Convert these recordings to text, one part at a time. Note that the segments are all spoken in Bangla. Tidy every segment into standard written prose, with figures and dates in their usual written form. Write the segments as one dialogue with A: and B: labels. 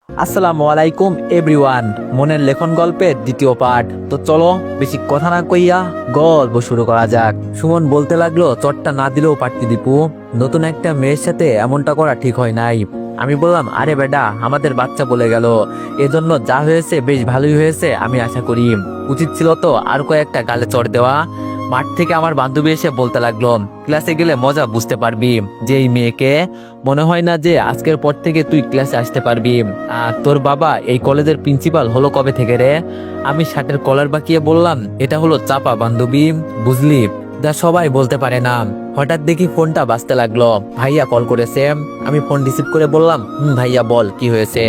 A: আসসালামু আলাইকুম এভরিওয়ান। মনের লেখন গল্পের দ্বিতীয় পার্ট। তো চলো বেশি কথা না কইয়া গল্প শুরু করা যাক। সুমন বলতে লাগলো, চটটা না দিলেও পারতি দীপু, নতুন একটা মেয়ের সাথে এমনটা করা ঠিক হয় নাই। আমি বললাম, আরে বেডা, আমাদের বাচ্চা বলে গেল, এজন্য যা হয়েছে বেশ ভালোই হয়েছে আমি আশা করি। উচিত ছিল তো আর কয়েকটা গালে চড় দেওয়া। মাঠ থেকে আমার বান্ধবী এসে বলতে লাগলো, ক্লাসে গেলে মজা বুঝতে পারবি, যে এই মেয়েকে মনে হয় না যে আজকের পর থেকে তুই ক্লাসে আসতে পারবি। আর তোর বাবা এই কলেজের প্রিন্সিপাল হলো কবে থেকে রে? আমি শার্টের কলার বাঁকিয়ে বললাম, এটা হলো চাপা বান্ধবী, বুঝলি, যা সবাই বলতে পারে না। হঠাৎ দেখি ফোনটা বাজতে লাগলো, ভাইয়া কল করেছে। আমি ফোন রিসিভ করে বললাম, ভাইয়া বল কি হয়েছে।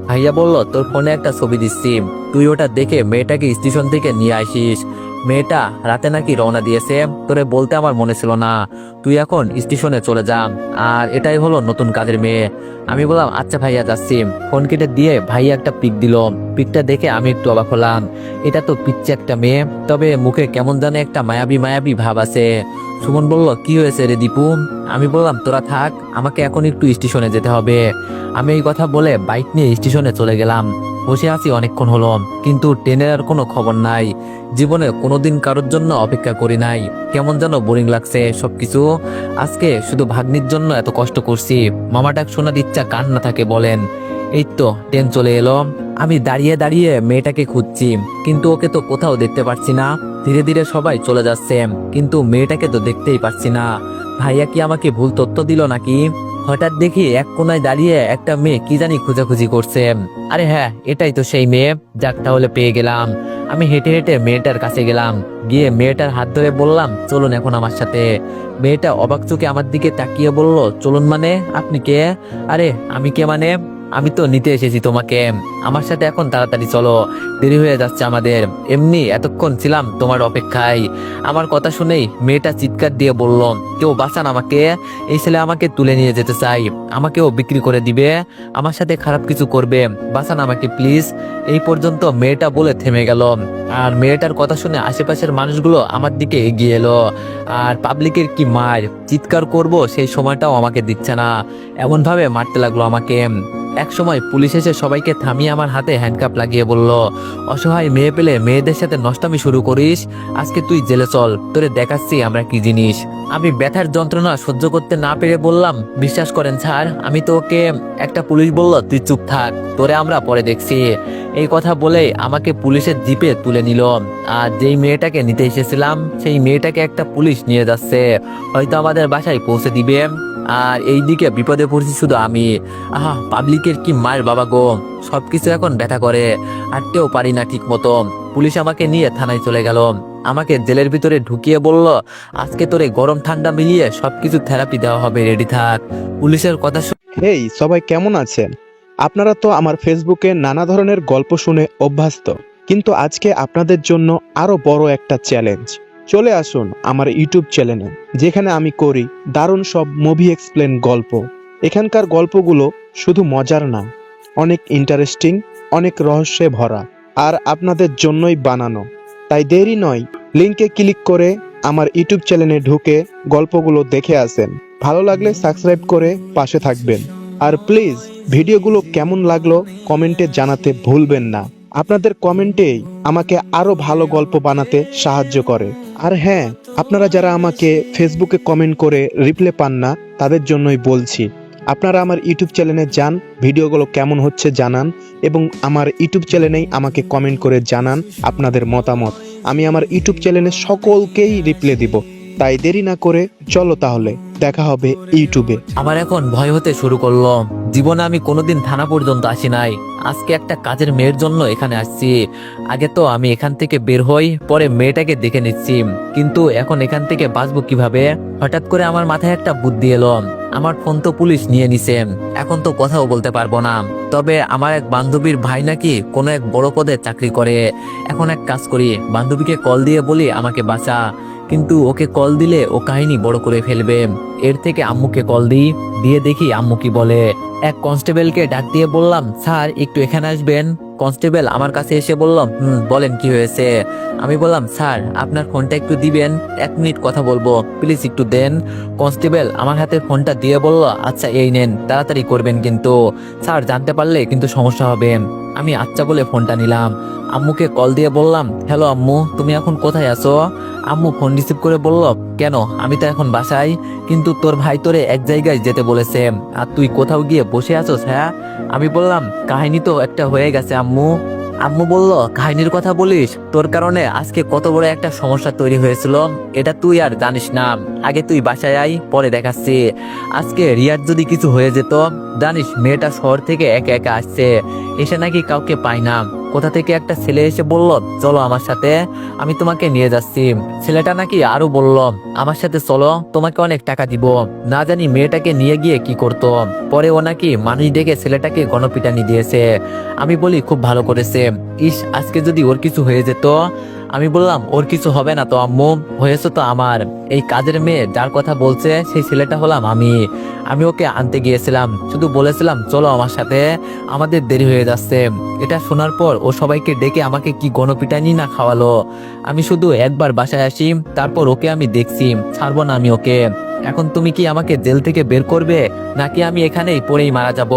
A: ভাইয়া বলল, তোর ফোনে একটা ছবি দিচ্ছি, তুই ওটা দেখে মেয়েটাকে স্টেশন থেকে নিয়ে আসিস। মেয়েটা রাতে নাকি রওনা দিয়েছে, তোরে বলতে আমার মনে ছিল না। তুই এখন স্টেশনে চলে যা, আর এটাই হলো নতুন কাজের মেয়ে। আমি বললাম, আচ্ছা ভাইয়া যাচ্ছি। ফোন কেটে দিয়ে ভাইয়া একটা পিক দিল। পিকটা দেখে আমি একটু অবাক হলাম। এটা তো পিচ্ছে একটা মেয়ে, তবে মুখে কেমন জানে একটা মায়াবী মায়াবী ভাব আছে। সুমন বলল, কি হয়েছে রে দীপু? আমি বললাম, তোরা থাক, আমাকে এখন একটু স্টেশনে যেতে হবে। আমি এই কথা বলে বাইক নিয়ে স্টেশনে চলে গেলাম। বসে আছি অনেকক্ষণ হলো, কিন্তু ট্রেনের আর কোনো খবর নাই। জীবনে কোনোদিন কারোর জন্য অপেক্ষা করি নাই, কেমন যেন বোরিং লাগছে সবকিছু। আজকে শুধু ভাগ্নির জন্য এত কষ্ট করছি, মামা ডাক শোনার ইচ্ছা কার না থাকে বলেন। এই তো ট্রেন চলে এলো। আমি দাঁড়িয়ে দাঁড়িয়ে মেয়েটাকে খুঁজছি, কিন্তু ওকে তো কোথাও দেখতে পাচ্ছি না। ধীরে ধীরে সবাই চলে যাচ্ছে, কিন্তু মেয়েটাকে তো দেখতেই পাচ্ছি না। ভাইয়া কি আমাকে ভুল তথ্য দিল নাকি? হঠাৎ দেখি এক কোনায় দাঁড়িয়ে একটা মেয়ে কি জানি খোঁজাখুঁজি করছে। আরে হ্যাঁ, এটাই তো সেই মেয়ে, যাক তাহলে পেয়ে গেলাম। আমি হেঁটে হেঁটে মেয়েটার কাছে গেলাম, গিয়ে মেয়েটার হাত ধরে বললাম, চলুন এখন আমার সাথে। মেয়েটা অবাক চোখে আমার দিকে তাকিয়ে বলল, চলুন মানে আপনি কে? আরে আমি কে মানে, আমি তো নিতে এসেছি তোমাকে, আমার সাথে এখন তাড়াতাড়ি চলো, দেরি হয়ে যাচ্ছে আমাদের। এমনি এতক্ষণ ছিলাম তোমার অপেক্ষায়। আমার কথা শুনেই মেয়েটা চিৎকার দিয়ে বলল, কেউ বাঁচান আমাকে, এই ছেলে আমাকে তুলে নিয়ে যেতে চাই, আমাকেও বিক্রি করে দিবে, আমার সাথে খারাপ কিছু করবে, বাঁচান আমাকে প্লিজ। এই পর্যন্ত মেয়েটা বলে থেমে গেল। আর মেয়েটার কথা শুনে আশেপাশের মানুষগুলো আমার দিকে এগিয়ে এলো। আর পাবলিকের কি মার, চিৎকার করব সেই সময়টাও আমাকে দিচ্ছে না, এমন ভাবে মারতে লাগলো আমাকে। এক সময় পুলিশ এসে সবাইকে থামিয়ে আমার হাতে হ্যান্ডকাপ লাগিয়ে বলল, অসহায় মেয়ে পেলে মেয়েদের সাথে নষ্টামি শুরু করিস, আজকে তুই জেলে চল, তোরে দেখাচ্ছি আমরা কি জিনিস। আমি ব্যথার যন্ত্রণা সহ্য করতে না পেরে বললাম, বিশ্বাস করেন স্যার, আমি তো ওকে। একটা পুলিশ বলল, তুই চুপ থাক, তোরে আমরা পরে দেখছি। এই কথা বলে আমাকে পুলিশের জিপে তুলে নিল। আর যেই মেয়েটাকে নিতে এসেছিলাম সেই মেয়েটাকে একটা পুলিশ নিয়ে যাচ্ছে, হয়তো আমাদের বাসায় পৌঁছে দিবে। আর এইদিকে বিপদে পড়ছি শুধু আমি। আহা, পাবলিকের কি মার বাবা গো, সবকিছু এখন ব্যথা করে, হাঁটতেও পারি না ঠিক মতো। পুলিশ আমাকে নিয়ে থানায় চলে গেল, আমাকে জেলের ভিতরে ঢুকিয়ে বলল, আজকে তোরে গরম ঠান্ডা মিলিয়ে সবকিছু থেরাপি দেওয়া হবে, রেডি থাক। পুলিশের কথা
B: হেই সবাই কেমন আছেন? আপনারা তো আমার ফেসবুকে নানা ধরনের গল্প শুনে অভ্যস্ত, কিন্তু আজকে আপনাদের জন্য আরো বড় একটা চ্যালেঞ্জ। চলে আসুন আমার ইউটিউব চ্যানেলে, যেখানে আমি করি দারুণ সব মুভি এক্সপ্লেন গল্প। এখানকার গল্পগুলো শুধু মজার না, অনেক ইন্টারেস্টিং, অনেক রহস্যে ভরা, আর আপনাদের জন্যই বানানো। তাই দেরি নয়, লিংকে ক্লিক করে আমার ইউটিউব চ্যানেলে ঢুকে গল্পগুলো দেখে আসেন। ভালো লাগলে সাবস্ক্রাইব করে পাশে থাকবেন। আর প্লিজ ভিডিওগুলো কেমন লাগলো কমেন্টে জানাতে ভুলবেন না। আপনাদের কমেন্টেই আমাকে আরো ভালো গল্প বানাতে সাহায্য করে। আর হ্যাঁ, আপনারা যারা আমাকে ফেসবুকে কমেন্ট করে রিপ্লাই পান না, তাদের জন্যই বলছি, আপনারা আমার ইউটিউব চ্যানেলে যান, ভিডিওগুলো কেমন হচ্ছে জানান, এবং আমার ইউটিউব চ্যানেলেই আমাকে কমেন্ট করে জানান আপনাদের মতামত। আমি আমার ইউটিউব চ্যানেলে সকলকেই রিপ্লাই দিব। তাই দেরি না করে চলো তাহলে দেখা হবে ইউটিউবে।
A: আমার এখন ভয় হতে শুরু করলো। জীবনে আমি কোনোদিন থানা পর্যন্ত আসি নাই, আজকে একটা কাজের মেয়ের জন্য এখানে আসছি। আগে তো আমি এখান থেকে বের হই, পরে মেয়েটাকে দেখে নিচ্ছি, কিন্তু এখন এখান থেকে বাঁচবো কিভাবে? হঠাৎ করে আমার মাথায় একটা বুদ্ধি এলো। আমার ফোন তো পুলিশ নিয়ে নিছে, এখন তো কথাও বলতে পারবো না। তবে আমার এক বান্ধবীর ভাই নাকি কোনো এক বড় পদে চাকরি করে। এখন এক কাজ করি, বান্ধবীকে কল দিয়ে বলি আমাকে বাঁচা, কিন্তু ওকে কল দিলে ও কাহিনী বড় করে ফেলবে। এর থেকে আম্মুকে কল দিই, দিয়ে দেখি আম্মু কি বলে। এক কনস্টেবলকে ডাক দিয়ে বললাম, স্যার একটু এখানে আসবেন। কনস্টেবল আমার কাছে এসে বলল, বলেন কি হয়েছে। আমি বললাম, স্যার আপনার ফোনটা একটু দিবেন, 1 মিনিট কথা বলবো, প্লিজ একটু দেন। কনস্টেবল আমার হাতে ফোনটা দিয়ে বলল, আচ্ছা এই নেন, তাড়াতাড়ি করবেন কিন্তু, স্যার জানতে পারলে কিন্তু সমস্যা হবে। আমি আচ্ছা বলে ফোনটা নিলাম। আম্মুকে কল দিয়ে বললাম, হ্যালো আম্মু, তুমি এখন কোথায় আছো? আম্মু ফোন রিসিভ করে বলল, কেন, আমি তো এখন বাসায়, কিন্তু তোর ভাই তোরে এক জায়গায় যেতে বলেছে, আর তুই কোথাও গিয়ে বসে আছোস? হ্যাঁ। আমি বললাম, কাহিনী তো একটা হয়ে গেছে আম্মু। আম্মু বলল, কাহিনীর কথা বলিস? তোর কারণে আজকে কত বড় একটা সমস্যা তৈরি হয়েছিল, এটা তুই আর জানিস না। আগে তুই বাসায় আয়, পরে দেখাচ্ছি। আজকে রিয়ার যদি কিছু হয়ে যেত, জানিস মেয়েটা শহর থেকে একা একা আসছে, এসে নাকি কাউকে পায় না। কোথা থেকে একটা ছেলে এসে বলল, চলো আমার সাথে, আমি তোমাকে নিয়ে যাচ্ছি। ছেলেটা নাকি আরো বলল, আমার সাথে চলো, তোমাকে অনেক টাকা দিব। না জানি মেয়েটাকে নিয়ে গিয়ে কি করতো। পরে ও নাকি মানুষ ডেকে ছেলেটাকে গণপিটানি দিয়েছে। আমি বলি, খুব ভালো করেছে। ইস, আজকে যদি ওর কিছু হয়ে যেত। আমি বললাম, ওর কিছু হবে না তো আম্মু, হয়েছে তো আমার। এই কাজের মেয়ে যার কথা বলছে সেই ছেলেটা হলাম আমি। আমি ওকে আনতে গিয়েছিলাম, শুধু বলেছিলাম চলো আমার সাথে, আমাদের দেরি হয়ে যাচ্ছে। এটা শোনার পর ও সবাইকে ডেকে আমাকে কি গণপিটানি না খাওয়ালো। আমি শুধু একবার বাসায় আসি, তারপর ওকে আমি দেখছি, ছাড়বো না আমি ওকে। এখন তুমি কি আমাকে জেল থেকে বের করবে, নাকি আমি এখানেই পড়েই মারা যাব?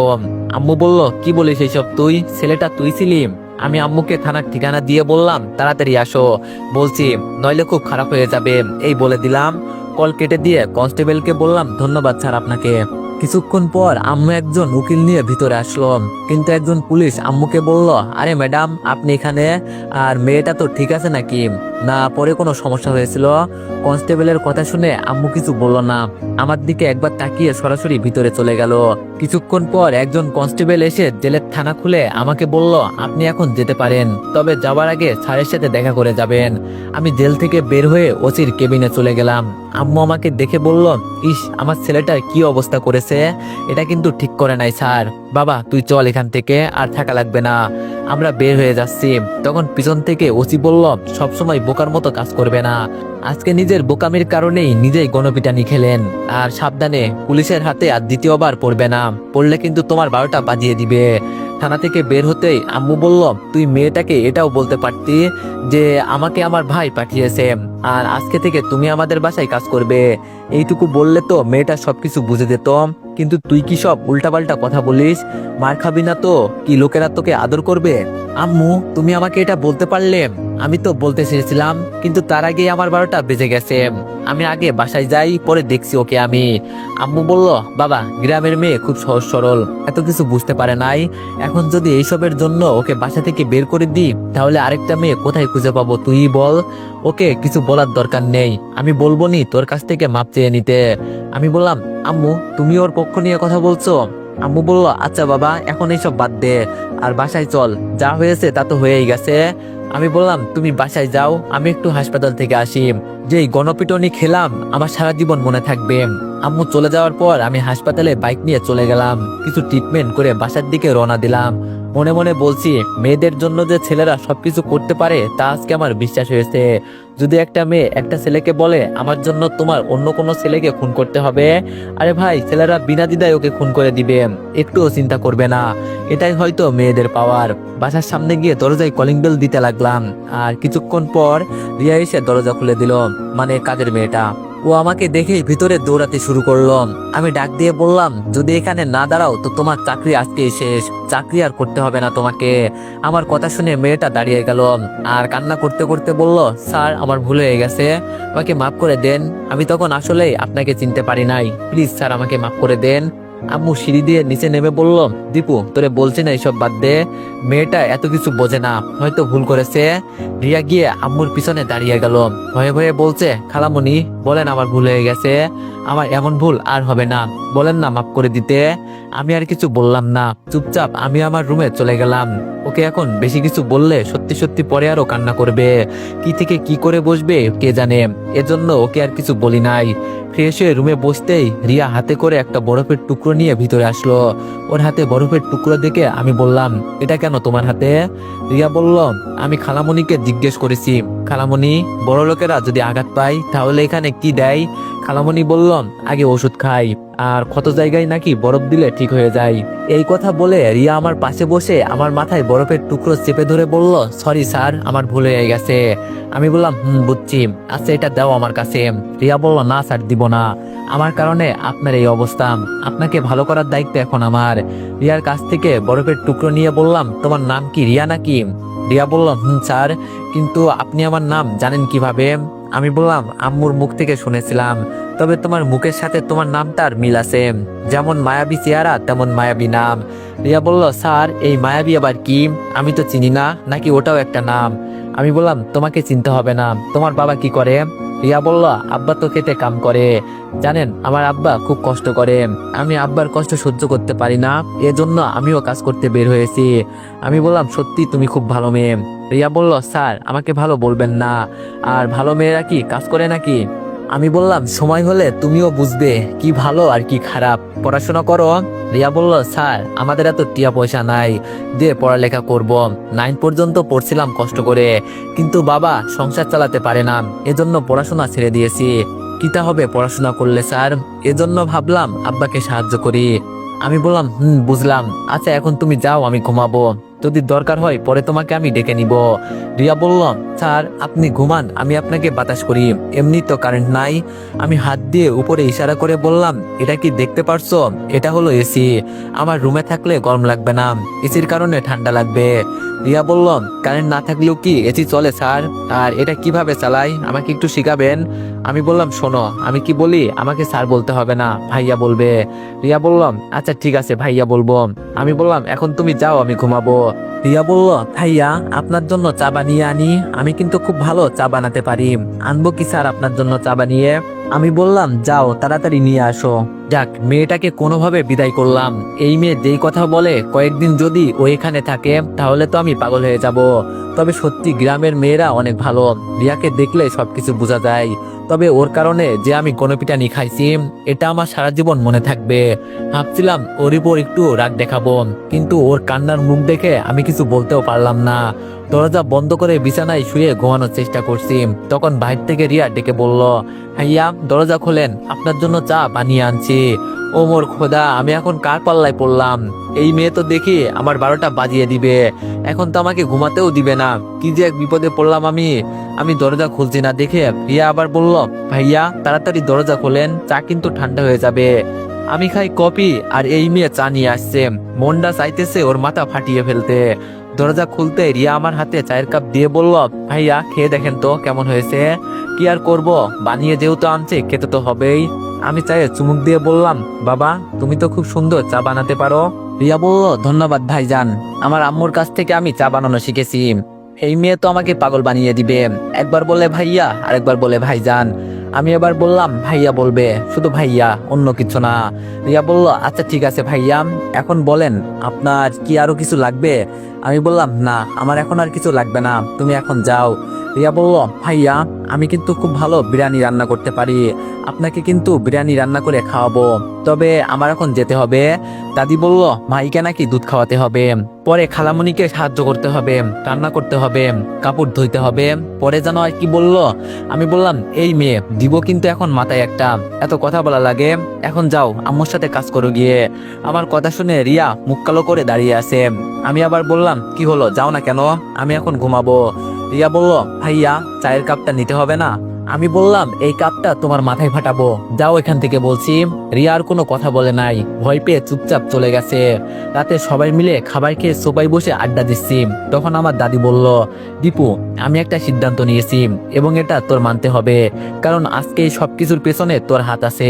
A: আম্মু বলল, কি বলিস এইসব তুই? ছেলেটা তুই ছিলি? আমি আম্মুকে থানার ঠিকানা দিয়ে বললাম, তাড়াতাড়ি আসো বলছি, নইলে খুব খারাপ হয়ে যাবে, এই বলে দিলাম। কল কেটে দিয়ে কনস্টেবলকে বললাম, ধন্যবাদ স্যার আপনাকে। কিছুক্ষণ পর আম্মু একজন উকিল নিয়ে ভিতরে আসলো, কিন্তু একজন পুলিশ আম্মুকে বলল, আরে ম্যাডাম আপনি এখানে, আর মেয়েটা তো ঠিক আছে নাকি, না পরে কোনো সমস্যা হয়েছিল? কনস্টেবলের কথা শুনে আম্মু কিছু বলল না, আমার দিকে একবার তাকিয়ে সরাসরি ভিতরে চলে গেল। কিছুক্ষণ পর একজন কনস্টেবল এসে জেলের থানা খুলে আমাকে বলল, আপনি এখন যেতে পারেন, তবে যাওয়ার আগে স্যারের সাথে দেখা করে যাবেন। আমি জেল থেকে বের হয়ে ওসির কেবিনে চলে গেলাম। আম্মু আমাকে দেখে বলল, ইস, আমার ছেলেটার কি অবস্থা করেছে, এটা কিন্তু ঠিক করে নাই স্যার। বাবা তুই চল এখান থেকে, আর থাকা লাগবে না, আমরা বের হয়ে যাচ্ছি। তখন পিছন থেকে ওসি বলল, সবসময় বোকার মতো কাজ করবে না, আজকে নিজের বোকামির কারণেই নিজেই গণপিটানি খেলেন, আর সাবধানে, পুলিশের হাতে আর দ্বিতীয়বার পড়বে না, পড়লে কিন্তু তোমার 12টা বাজিয়ে দিবে। থানা থেকে বের হতেই আম্মু বলল, তুই মেয়েটাকে এটাও বলতে পারতি যে আমাকে আমার ভাই পাঠিয়েছে, আর আজকে থেকে তুমি আমাদের বাসায় কাজ করবে। এইটুকু বললে তো মেয়েটা সবকিছু বুঝে যেত, কিন্তু তুই কি সব উল্টাপাল্টা কথা বলিস? মার খাবি না তো? কি লোকেরা তোকে আদর করবে? আম্মু তুমি আমাকে এটা বলতে পারলে? আমি তো বলতে চেয়েছিলাম, কিন্তু তার আগে আমার 12টা বেজে গেছে, আমি আগে বাসায় যাই, পরে দেখছি ওকে আমি। আম্মু বলল, বাবা গ্রামের মেয়ে খুব সহজ সরল, এত কিছু বুঝতে পারে নাই, এখন যদি এইসবের জন্য ওকে বাসা থেকে বের করে দিই, তাহলে আরেকটা মেয়ে কোথায় খুঁজে পাবো তুই বল? ওকে কিছু বলার দরকার নেই, আমি বলবো নি তোর কাছ থেকে মাপ চেয়ে নিতে। আমি বললাম, আম্মু তুমি ওর পক্ষ নিয়ে কথা বলছো? আম্মু বলল, আচ্ছা বাবা এখন এইসব বাদ দে, আর বাসায় চল, যা হয়েছে তা তো হয়েই গেছে। আমি বললাম, তুমি বাসায় যাও, আমি একটু হাসপাতাল থেকে আসি, যেই গণপিটনি খেলাম আমার সারা জীবন মনে থাকবে। আম্মু চলে যাওয়ার পর আমি হাসপাতালে বাইক নিয়ে চলে গেলাম, কিছু ট্রিটমেন্ট করে বাসার দিকে রওনা দিলাম। মনে মনে বলছি, মেয়েদের জন্য যে ছেলেরা সবকিছু করতে পারে তা আজকে আমার বিশ্বাস হয়েছে। যদি একটা মেয়ে একটা ছেলেকে বলে, আমার জন্য তোমার অন্য কোনো ছেলেকে খুন করতে হবে, আরে ভাই ছেলেরা বিনা দ্বিধায় ওকে খুন করে দিবে, একটুও চিন্তা করবে না। এটাই হয়তো মেয়েদের পাওয়ার। বাসার সামনে গিয়ে দরজায় কলিং বেল দিতে লাগলাম, আর কিছুক্ষণ পর রিয়া এসে দরজা খুলে দিল, মানে কাজের মেয়েটা। ও আমাকে দেখেই ভিতরে দৌড়াতে শুরু করলো। আমি ডাক দিয়ে বললাম, যদি এখানে না দাঁড়াও তো তোমার চাকরি আজকেই শেষ, চাকরি আর করতে হবে না তোমাকে। আমার কথা শুনে মেয়েটা দাঁড়িয়ে গেল, আর কান্না করতে করতে বলল, স্যার আমার ভুল হয়ে গেছে, আমাকে মাফ করে দেন, আমি তখন আসলেই আপনাকে চিনতে পারি নাই, প্লিজ স্যার আমাকে মাফ করে দেন। আম্মু সিঁড়ি দিয়ে নিচে নেমে বলল, দীপু তোরে বলছি না এইসব বাদ দে, মেয়েটা এত কিছু বোঝে না, হয়তো ভুল করেছে। রিয়া গিয়ে আম্মুর পিছনে দাঁড়িয়ে গেল, ভয়ে ভয়ে বলছে, খালামণি বলেন আমার ভুল হয়ে গেছে, আমার এমন ভুল আর হবে না, বলেন না মাফ করে দিতে। আমি আর কিছু বললাম না, চুপচাপ আমি আমার রুমে চলে গেলাম। ওকে এখন বেশি কিছু বললে সত্যি সত্যি পরে আরো কান্না করবে, কি থেকে কি করে বসবে কে জানে, এজন্য ওকে আর কিছু বলি নাই। ফ্রেশ হয়ে রুমে বসতেই রিয়া হাতে করে একটা বরফের টুকরো নিয়ে ভিতরে আসলো। ওর হাতে বরফের টুকরো দেখে আমি বললাম, এটা কেন তোমার হাতে? রিয়া বলল, আমি খালামণিকে জিজ্ঞেস করেছি, খালামণি বড় লোকেরা যদি আঘাত পায় তাহলে এখানে কি দেয়? খালামণি বলল আগে ওষুধ খাই, আর ক্ষত জায়গায় নাকি বরফ দিলে ঠিক হয়ে যায়। এই কথা বলে রিয়া আমার পাশে বসে আমার মাথায় বরফের টুকরো চেপে ধরে বলল, সরি স্যার, আমার ভুল হয়ে গেছে। আমি বললাম বুঝছি, আচ্ছা এটা দাও আমার কাছে। রিয়া বলল, না স্যার, দিব না, আমার কারণে আপনার এই অবস্থা, আপনাকে ভালো করার দায়িত্ব এখন আমার। রিয়ার কাছ থেকে বরফের টুকরো নিয়ে বললাম, তোমার নাম কি রিয়া নাকি? রিয়া বলল, স্যার, কিন্তু আপনি আমার নাম জানেন কিভাবে? আমি বললাম, আম্মুর মুখ থেকে শুনেছিলাম, তবে তোমার মুখের সাথে তোমার নামটার মিল আছে, যেমন মায়াবী চেহারা তেমন মায়াবী নাম। রিয়া বলল, স্যার, এই মায়াবী আবার কি? আমি তো চিনি না, নাকি ওটাও একটা নাম? আমি বললাম, তোমাকে চিনতে হবে না, তোমার বাবা কি করে? রিয়া বলল, আব্বা তো খেতে কাম করে, জানেন আমার আব্বা খুব কষ্ট করে, আমি আব্বার কষ্ট সহ্য করতে পারি না, এজন্য আমিও কাজ করতে বের হয়েছি। আমি বললাম, সত্যি তুমি খুব ভালো মেয়ে। রিয়া বলল, স্যার, আমাকে ভালো বলবেন না, আর ভালো মেয়েরা কি কাজ করে নাকি? আমি বললাম, সময় হলে তুমিও বুঝবে কি ভালো আর কি খারাপ, পড়াশোনা করো। রিয়া বলল, স্যার, আমাদের এত টিয়া পয়সা নাই দিয়ে পড়ালেখা করব, 9 পর্যন্ত পড়ছিলাম কষ্ট করে, কিন্তু বাবা সংসার চালাতে পারে না, এজন্য পড়াশোনা ছেড়ে দিয়েছি। কিতা হবে পড়াশোনা করলে স্যার, এজন্য ভাবলাম আব্বাকে সাহায্য করি। আমি বললাম, বুঝলাম, আচ্ছা এখন তুমি যাও, আমি ঘুমাবো, যদি দরকার হয় পরে তোমাকে আমি ডেকে নিব। রিয়া বলল, স্যার আপনি ঘুমান, আমি আপনাকে বাতাস করি, এমনি তো কারেন্ট নাই। আমি হাত দিয়ে উপরে ইশারা করে বললাম, এটা কি দেখতে পারছো? এটা হলো এসি, আমার রুমে থাকলে গরম লাগবে না, এসির কারণে ঠান্ডা লাগবে। রিয়া বলল, কারেন্ট না থাকলেও কি এসি চলে স্যার? আর এটা কিভাবে চালাই, আমাকে একটু শিখাবেন? আমি বললাম, শোনো, আমি কি বলি আমাকে স্যার বলতে হবে না, ভাইয়া বলবে। রিয়া বলল, আচ্ছা ঠিক আছে ভাইয়া বলবো। আমি বললাম, এখন তুমি যাও, আমি ঘুমাবো। রিয়া বলল, ভাইয়া আপনার জন্য চা বানিয়ে আনি, আমি কিন্তু খুব ভালো চা বানাতে পারি, আনবো কি স্যার আপনার জন্য চা বানিয়ে? আমি বললাম, যাও তাড়াতাড়ি নিয়ে আসো। যাক, মেয়েটাকে কোনোভাবে বিদায় করলাম। এই মেয়ে যেই কথা বলে কয়েকদিন যদি ও এখানে থাকে তাহলে তো আমি পাগল হয়ে যাব। তবে সত্যি গ্রামের মেয়েরা অনেক ভালো, রিয়াকে দেখলে সবকিছু বোঝা যায়। তবে ওর কারণে যে আমি গণপিটানি খাইছি, এটা আমার সারা জীবন মনে থাকবে। ভাবছিলাম ওর উপর একটু রাগ দেখাবো, কিন্তু ওর কান্নার মুখ দেখে আমি কিছু বলতেও পারলাম না। দরজা বন্ধ করে বিছানায় শুয়ে ঘুমানোর চেষ্টা করছি, তখন বাইরে থেকে রিয়া ডেকে বলল, ভাইয়া দরজা খোলেন, আপনার জন্য চা বানিয়ে আনছি। ও মোর খোদা, আমি এখন কার পাল্লায় পড়লাম? এই মেয়ে তো দেখি আমার 12টা বাজিয়ে দিবে, এখন তো আমাকে ঘুমাতেও দিবে না, কি যে এক বিপদে পড়লাম আমি। আমি দরজা খুলছি না দেখে রিয়া আবার বলল, ভাইয়া তাড়াতাড়ি দরজা খোলেন, চা কিন্তু ঠান্ডা হয়ে যাবে। আমি খাই কফি আর এই মেয়ে চা নিয়ে আসছে, মনটা চাইতেছে ওর মাথা ফাটিয়ে ফেলতে। দরজা খুলতে রিয়া আমার হাতে চায়ের কাপ দিয়ে বলল, ভাইয়া খেয়ে দেখেন তো কেমন হয়েছে। কি আর করব, বানিয়ে যেহেতু আনছে খেতে তো হবেই। আমি চায়ে চুমুক দিয়ে বললাম, বাবা তুমি তো খুব সুন্দর চা বানাতে পারো। রিয়া বলল, ধন্যবাদ ভাইজান, আমার আম্মুর কাছ থেকে আমি চা বানানো শিখেছি। এই মেয়ে তো আমাকে পাগল বানিয়ে দিবে, একবার বলে ভাইয়া আরেকবার বলে ভাইজান। আমি এবার বললাম, ভাইয়া বলবে, শুধু ভাইয়া, অন্য কিছু না। রিয়া বলল, আচ্ছা ঠিক আছে ভাইয়া, এখন বলেন আপনার কি আরো কিছু লাগবে? আমি বললাম, না আমার এখন আর কিছু লাগবে না, তুমি এখন যাও। রিয়া বলল, ভাইয়া আমি কিন্তু খুব ভালো বিরিয়ানি রান্না করতে পারি, আপনাকে কিন্তু বিরিয়ানি রান্না করে খাওয়াবো, তবে আমার এখন যেতে হবে। দাদি বলল, মাইকে নাকি দুধ খাওয়াতে হবে, পরে খালামণিকে সাহায্য করতে হবে, রান্না করতে হবে, কাপড় ধুইতে হবে, পরে যেন আর কি বলল। আমি বললাম, এই মেয়ে দিব কিন্তু এখন মাথায় একটা, এত কথা বলা লাগে, এখন যাও আম্মুর সাথে কাজ করো গিয়ে। আমার কথা শুনে রিয়া মুখ কালো করে দাঁড়িয়ে আছে। আমি আবার বললাম, কি হলো, যাও না কেন, আমি এখন ঘুমাবো। রিয়া বলল, ভাইয়া চায়ের কাপটা নিতে হবে না? আমি বললাম, এই কাপটা তোমার মাথায় ফাটাবো, যাও এখান থেকে বলছি। রিয়া আর কোনো কথা বলে নাই, ভয় পেয়ে চুপচাপ চলে গেছে। রাতে সবাই মিলে খাবার খেয়ে সোফায় বসে আড্ডা দিচ্ছি, তখন আমার দাদি বলল, দীপু আমি একটা সিদ্ধান্ত নিয়েছি এবং এটা তোর মানতে হবে, কারণ আজকে এই সবকিছুর পেছনে তোর হাত আছে।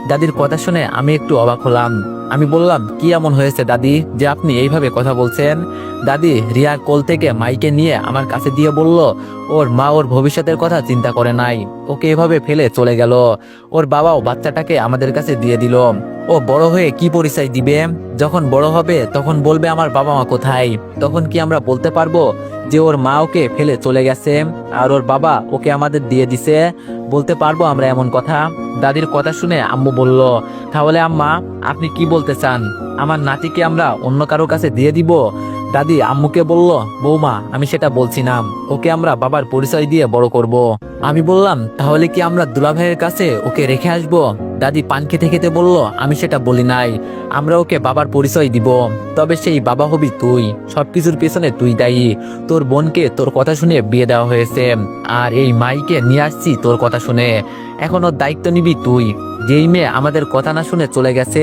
A: দাদির কথা শুনে আমি একটু অবাক হলাম। আমি বললাম, কি এমন হয়েছে দাদি যে আপনি এইভাবে কথা বলছেন? দাদি রিয়ার কোল থেকে মাইকে নিয়ে আমার কাছে দিয়ে বলল, ওর মা ওর ভবিষ্যতের কথা চিন্তা করে নাই, ওকে এভাবে ফেলে চলে গেল, ওর বাবাও বাচ্চাটাকে আমাদের কাছে দিয়ে দিল। ও বড় হয়ে কি পরিচয় দিবে? যখন বড় হবে তখন বলবে আমার বাবা মা কোথায়, তখন কি আমরা বলতে পারবো যে ওর মা ওকে ফেলে চলে গেছে আর ওর বাবা ওকে আমাদের দিয়ে দিছে? বলতে পারবো আমরা এমন কথা? দাদির কথা শুনে আম্মু বলল, তাহলে আম্মা আপনি কি বলতে চান, আমার নাতিকে আমরা অন্য কারো কাছে দিয়ে দিব? দাদি আম্মুকে বলল, বৌমা আমি সেটা বলছি না, ওকে আমরা বাবার পরিচয় দিয়ে বড় করব। আমি বললাম, তাহলে কি আমরা দুলাভাইয়ের কাছে ওকে রেখে আসবো? দাদি পান খেতে খেতে বলল, আমি সেটা বলি নাই, আমরা ওকে বাবার পরিচয় দিব, তবে সেই বাবা হবি তুই, সবকিছুর পেছনে তুই দায়ী। তোর বোনকে তোর কথা শুনে বিয়ে দেওয়া হয়েছে, আর এই মাইকে নিয়ে আসছি তোর কথা শুনে, এখন ওর দায়িত্ব নিবি তুই। যেই মেয়ে আমাদের কথা না শুনে চলে গেছে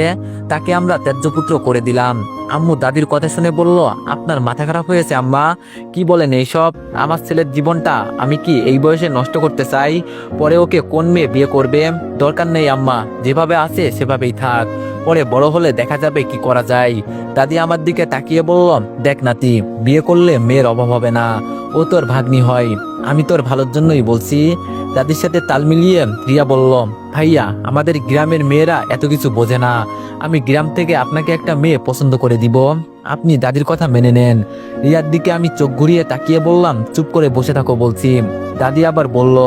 A: তাকে আমরা ত্যায্যপুত্র করে দিলাম। আম্মু দাদির কথা শুনে বলল, আপনার মাথা খারাপ হয়েছে আম্মা? কি বলেন এইসব? আমার ছেলের জীবনটা আমি কি এই বয়সে নষ্ট করতে চাই? পরে ওকে কোন মেয়ে বিয়ে করবে? দরকার নেই আম্মা, যেভাবে আছে সেভাবেই থাক, পরে বড় হলে দেখা যাবে কি করা যায়। দাদি আমার দিকে তাকিয়ে বলল, দেখ নাতি, বিয়ে করলে মেয়ের অভাব হবে না, ও তোর ভাগ্নি হয়, আমি তোর ভালোর জন্যই বলছি। দাদির সাথে তাল মিলিয়ে রিয়া বলল, ভাইয়া আমাদের গ্রামের মেয়েরা এত কিছু বোঝে না, আমি গ্রাম থেকে আপনাকে একটা মেয়ে পছন্দ করে দিব, আপনি দাদির কথা মেনে নেন। রিয়ার দিকে আমি চোখ ঘুরিয়ে তাকিয়ে বললাম, চুপ করে বসে থাকো বলছি। দাদি আবার বলল,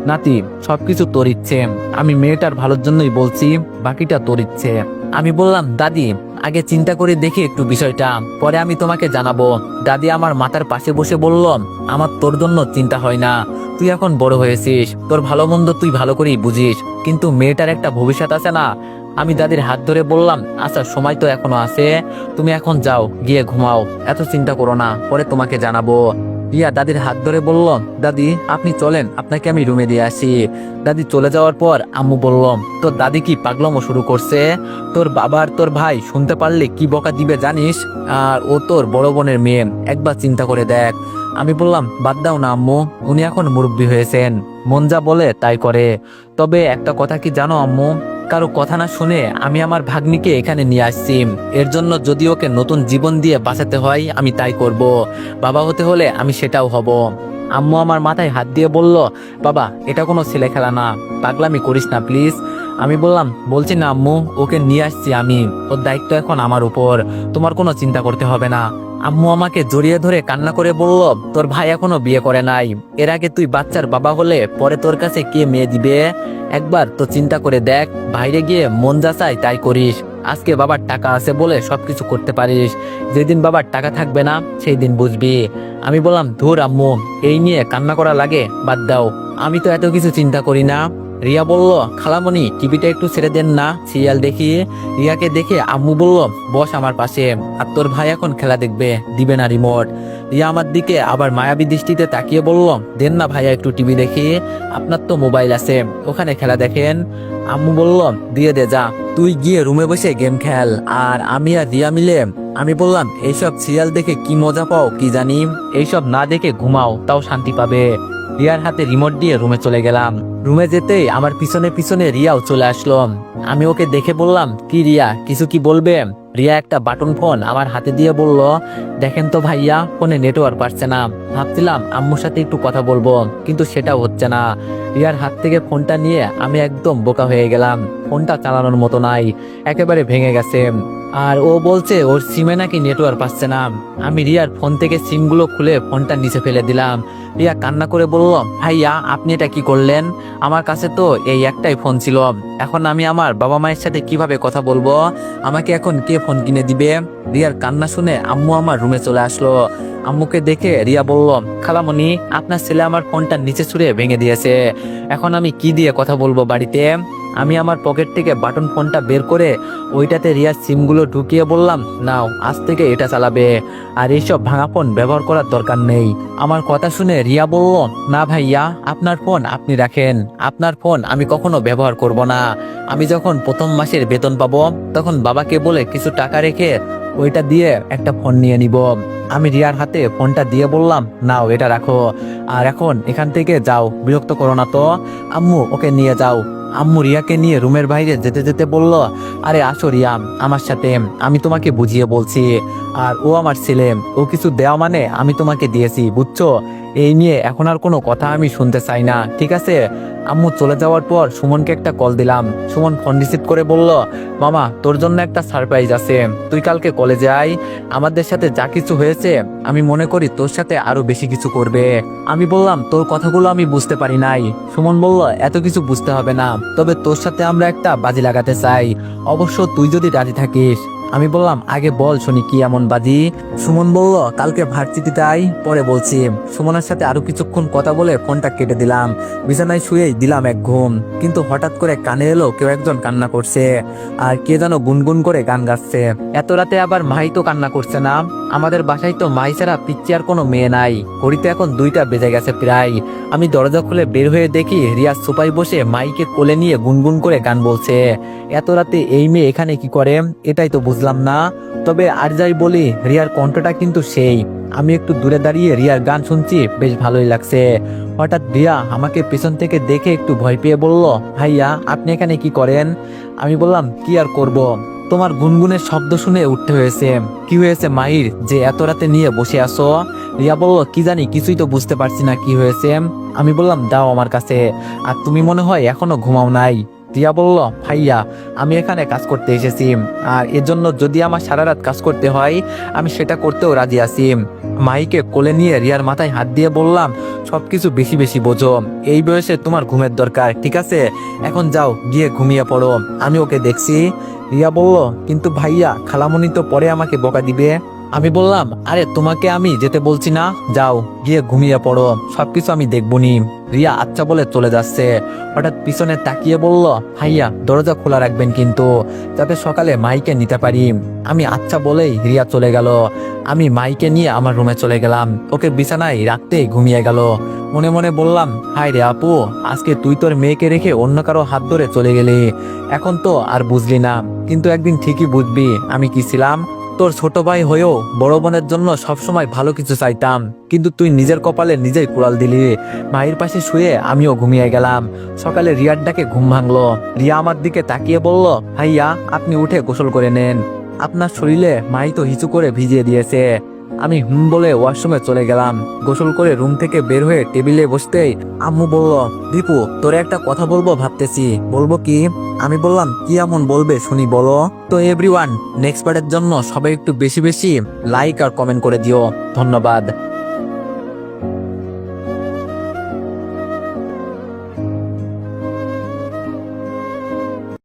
A: নাতি সবকিছু তোর ইচ্ছে, আমি মেয়েটার ভালোর জন্যই বলছি, বাকিটা তোর ইচ্ছে। আমি বললাম, দাদি আগে চিন্তা করে দেখি একটু বিষয়টা, পরে আমি তোমাকে জানাবো। দাদি আমার মাথার পাশে বসে বলল, আমার তোর জন্য চিন্তা হয় না, তুই এখন বড় হয়েছিস, তোর ভালো মন্দ তুই ভালো করেই বুঝিস, কিন্তু মেয়েটার একটা ভবিষ্যৎ আছে না। আমি দাদির হাত ধরে বললাম, আচ্ছা সময় তো এখনো আছে, তুমি এখন যাও, গিয়ে ঘুমাও, এত চিন্তা করো না, পরে তোমাকে জানাবো। রিয়া দাদির হাত ধরে বলল, দাদি আপনি চলেন, আপনাকে আমি রুমে দিয়ে আসি। দাদি চলে যাওয়ার পর আম্মু বলল, তোর দাদি কি পাগলামো শুরু করছে? তোর বাবা আর তোর ভাই শুনতে পারলে কি বকা দিবে জানিস? আর ও তোর বড় বোনের মেয়ে, একবার চিন্তা করে দেখ। আমি বললাম, বাদ দাও না আম্মু, উনি এখন মুরব্বী হয়েছেন, মন যা বলে তাই করে। তবে একটা কথা কি জানো আম্মু, কারো কথা না শুনে আমি আমার ভাগ্নিকে এখানে নিয়ে আসছি, এর জন্য যদি ওকে নতুন জীবন দিয়ে বাঁচাতে হয় আমি তাই করব, বাবা হতে হলে আমি সেটাও হব। আম্মু আমার মাথায় হাত দিয়ে বলল, বাবা এটা কোনো ছেলে খেলা না, পাগলামি করিস না প্লিজ। আমি বললাম, বলছি না আম্মু, ওকে নিয়ে আসছি আমি, ওর দায়িত্ব এখন আমার উপর, তোমার কোনো চিন্তা করতে হবে না। আম্মু আমাকে জড়িয়ে ধরে কান্না করে বলল, তোর ভাই এখনো বিয়ে করে নাই, এর আগে তুই বাচ্চার বাবা হলে পরে তোর কাছে কে মেয়ে দিবে? একবার তো চিন্তা করে দেখ, বাইরে গিয়ে মন যা চায় তাই করিস, আজকে বাবার টাকা আছে বলে সবকিছু করতে পারিস, যেদিন বাবার টাকা থাকবে না সেই দিন বুঝবি। আমি বললাম, ধুর আম্মু, এই নিয়ে কান্না করা লাগে, বাদ দাও, আমি তো এত কিছু চিন্তা করি না। রিয়া বলল, খালামণি টিভিটা একটু ছেড়ে দেন না, সিরিয়াল দেখি। রিয়াকে দেখে আম্মু বলল, বস আমার পাশে, আর তোর ভাই এখন খেলা দেখবে, দিবে না রিমোট। রিয়া আমার দিকে আবার মায়াবী দৃষ্টিতে তাকিয়ে বলল, দেন না ভাইয়া একটু টিভি দেখি, আপনার তো মোবাইল আছে, ওখানে খেলা দেখেন। আম্মু বলল, দিয়ে দে যা, তুই গিয়ে রুমে বসে গেম খেল, আর আমি আর রিয়া মিলে। আমি বললাম, এইসব সিরিয়াল দেখে কি মজা পাও কি জানি, এইসব না দেখে ঘুমাও, তাও শান্তি পাবে। রিয়ার হাতে রিমোট দিয়ে রুমে চলে গেলাম। রুমে যেতেই আমার পিছনে পিছনে রিয়াও চলে আসলো। আমি ওকে দেখে বললাম, কি রিয়া, কিছু কি বলবে? রিয়া একটা বাটন ফোন আমার হাতে দিয়ে বলল, দেখেন তো ভাইয়া, ফোনে নেটওয়ার্ক পাচ্ছে না, ভাবছিলাম আম্মুর সাথে একটু কথা বলবো, কিন্তু সেটাও হচ্ছে না। রিয়ার হাত থেকে ফোনটা নিয়ে আমি একদম বোকা হয়ে গেলাম, ফোনটা চালানোর মতো নাই, একেবারে ভেঙে গেছে। আর ও বলছে ওর সিমে নাকি নেটওয়ার্ক পাচ্ছে না। আমি রিয়ার ফোন থেকে সিমগুলো খুলে ফোনটা নিচে ফেলে দিলাম। রিয়া কান্না করে বলল, ভাইয়া আপনি এটা কি করলেন? আমার কাছে তো এই একটাই ফোন ছিল, এখন আমি আমার বাবা মায়ের সাথে কিভাবে কথা বলবো? আমাকে এখন কে ফোন কিনে দিবে? রিয়ার কান্না শুনে আম্মু আমার রুমে চলে আসলো। আম্মুকে দেখে রিয়া বলল, খালামণি আপনার ছেলে আমার ফোনটা নিচে ছুঁড়ে ভেঙে দিয়েছে, এখন আমি কি দিয়ে কথা বলবো বাড়িতে? আমি আমার পকেট থেকে বাটন ফোনটা বের করে ওইটাতে রিয়ার সিমগুলো ঢুকিয়ে বললাম, নাও আজ থেকে এটা চালাবে, আর এইসব ভাঙা ফোন ব্যবহার করার দরকার নেই। আমার কথা শুনে রিয়া বলল, না ভাইয়া, আপনার ফোন আপনি রাখেন, আপনার ফোন আমি কখনো ব্যবহার করব না। আমি যখন প্রথম মাসের বেতন পাবো তখন বাবাকে বলে কিছু টাকা রেখে ওইটা দিয়ে একটা ফোন নিয়ে নিব। আমি রিয়ার হাতে ফোনটা দিয়ে বললাম, নাও এটা রাখো, আর এখন এখান থেকে যাও, বিরক্ত করো না তো। আম্মু ওকে নিয়ে যাও। আম্মু রিয়াকে নিয়ে রুমের বাইরে যেতে যেতে বলল, আরে আসো রিয়া আমার সাথে, আমি তোমাকে বুঝিয়ে বলছি, আর ও আমার ছেলে, ও কিছু দেওয়া মানে আমি তোমাকে দিয়েছি, বুঝছো? এই নিয়ে এখন আর কোনো কথা আমি শুনতে চাই না, ঠিক আছে? আম্মু চলে যাওয়ার পর সুমনকে একটা কল দিলাম। সুমন ফোন রিসিভ করে বলল, মামা তোর জন্য একটা সারপ্রাইজ আছে, তুই কালকে কলেজে আয়, আমাদের সাথে যা কিছু হয়েছে আমি মনে করি তোর সাথে আরো বেশি কিছু করবে। আমি বললাম, তোর কথাগুলো আমি বুঝতে পারি নাই। সুমন বলল, এত কিছু বুঝতে হবে না, তবে তোর সাথে আমরা একটা বাজি লাগাতে চাই, অবশ্য তুই যদি রাজি থাকিস। আমি বললাম আগে বল শুনি কি এমন বাজি। সুমন বলল কালকে ভার্সিটিতে আই, পরে বলছি। সুমনের সাথে আরো কিছুক্ষণ কথা বলে ফোনটা কেটে দিলাম। বিছানায় শুয়েই দিলাম এক ঘুম। কিন্তু হঠাৎ করে কানে এলো কেউ একজন কান্না করছে, আর কে যেন গুনগুন করে গান গাচ্ছে। এত রাতে আবার মাই তো কান্না করছে না? আমাদের বাসায় তো মাই ছাড়া পিচ্ছি আর কোনো মেয়ে নাই। ঘড়িতে এখন 2টা বেজে গেছে প্রায়। আমি দরজা খুলে বের হয়ে দেখি রিয়া সোফায় বসে মাইকে কোলে নিয়ে গুনগুন করে গান বলছে। এত রাতে এই মেয়ে এখানে কি করে, এটাই তো বুঝলাম না। তবে আর যাই বলি, রিয়ার কণ্ঠটা কিন্তু সেই। আমি একটু দূরে দাঁড়িয়ে রিয়ার গান শুনছি, বেশ ভালোই লাগছে। হঠাৎ রিয়া আমাকে পেছন থেকে দেখে একটু ভয় পেয়ে বলল, ভাইয়া আপনি এখানে কি করেন? আমি বললাম কি আর করব, তোমার গুনগুনের শব্দ শুনে উঠতে হয়েছে। কি হয়েছে মাহির যে এত রাতে নিয়ে বসে আসো? রিয়া বলল কি জানি, কিছুই তো বুঝতে পারছি না কি হয়েছে। আমি বললাম দাও আমার কাছে। আর তুমি মনে হয় এখনো ঘুমাও নাই। রিয়া বলল, ভাইয়া আমি এখানে কাজ করতে এসেছি, আর এর জন্য যদি আমার সারা রাত কাজ করতে হয় আমি সেটা করতেও রাজি আছি। মাইকে কোলে নিয়ে রিয়ার মাথায় হাত দিয়ে বললাম, সবকিছু বেশি বেশি বোঝো, এই বয়সে তোমার ঘুমের দরকার, ঠিক আছে? এখন যাও গিয়ে ঘুমিয়ে পড়ো, আমি ওকে দেখছি। রিয়া বলল, কিন্তু ভাইয়া খালামণি তো পরে আমাকে বকা দিবে। আমি বললাম, আরে তোমাকে আমি যেতে বলছি না, যাও গিয়ে ঘুমিয়ে পড়ো, সবকিছু আমি দেখবনি। রিয়া আচ্ছা বলে চলে যাচ্ছে। হঠাৎ পিছনে তাকিয়ে বলল, ভাইয়া দরজা খোলা রাখবেন কিন্তু, যাতে সকালে মাইকে নিতে পারি। আমি আচ্ছা বলেই রিয়া চলে গেল। আমি মাইকে নিয়ে আমার রুমে চলে গেলাম। ওকে বিছানায় রাখতেই ঘুমিয়ে গেল। মনে মনে বললাম, হায় রে আপু, আজকে তুই তোর মেয়েকে রেখে অন্য কারো হাত ধরে চলে গেলি। এখন তো আর বুঝলি না, কিন্তু একদিন ঠিকই বুঝবি আমি কি ছিলাম। তোর ছোট ভাই হয়েও বড় বোনের জন্য সবসময় ভালো কিছু চাইতাম, কিন্তু তুই নিজের কপালে নিজেই কুড়াল দিলি। মায়ের পাশে শুয়ে আমিও ঘুমিয়ে গেলাম। সকালে রিয়ার ডাকে ঘুম ভাঙলো। রিয়া আমার দিকে তাকিয়ে বলল, ভাইয়া আপনি উঠে গোসল করে নেন, আপনার শরীরে মাই তো হিচু করে ভিজিয়ে দিয়েছে। আমি বলে ওয়াশরুমে চলে গেলাম। গোসল করে রুম থেকে বের হয়ে টেবিলে বসতেই আম্মু বলল, দীপু তোরে একটা কথা বলবো ভাবতেছি। বলবো কি? আমি বললাম, কি এমন বলবে শুনি বলো। তো এভরিওয়ান, নেক্সট পার্টের জন্য সবাই একটু বেশি বেশি লাইক আর কমেন্ট করে দিও। ধন্যবাদ।